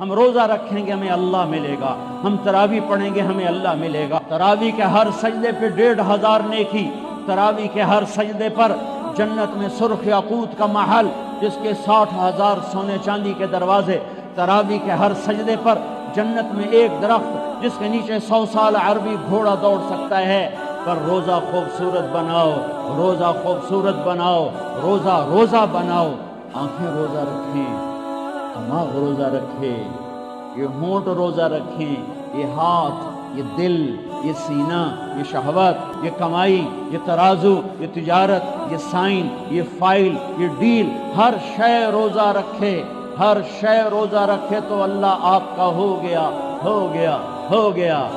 ہم روزہ رکھیں گے ہمیں اللہ ملے گا، ہم تراویح پڑھیں گے ہمیں اللہ ملے گا۔ تراویح کے ہر سجدے پہ 1500 نیکی، تراویح کے ہر سجدے پر جنت میں سرخ یاقوت کا محل جس کے 60,000 سونے چاندی کے دروازے، تراویح کے ہر سجدے پر جنت میں ایک درخت جس کے نیچے 100 سال عربی گھوڑا دوڑ سکتا ہے۔ پر روزہ خوبصورت بناؤ، روزہ خوبصورت بناؤ، روزہ روزہ بناؤ۔ آنکھیں روزہ رکھیں، دماغ روزہ رکھے، یہ ہونٹ روزہ رکھیں، یہ ہاتھ، یہ دل، یہ سینہ، یہ شہوت، یہ کمائی، یہ ترازو، یہ تجارت، یہ سائن، یہ فائل، یہ ڈیل، ہر شے روزہ رکھے، ہر شے روزہ رکھے تو اللہ آپ کا ہو گیا، ہو گیا، ہو گیا۔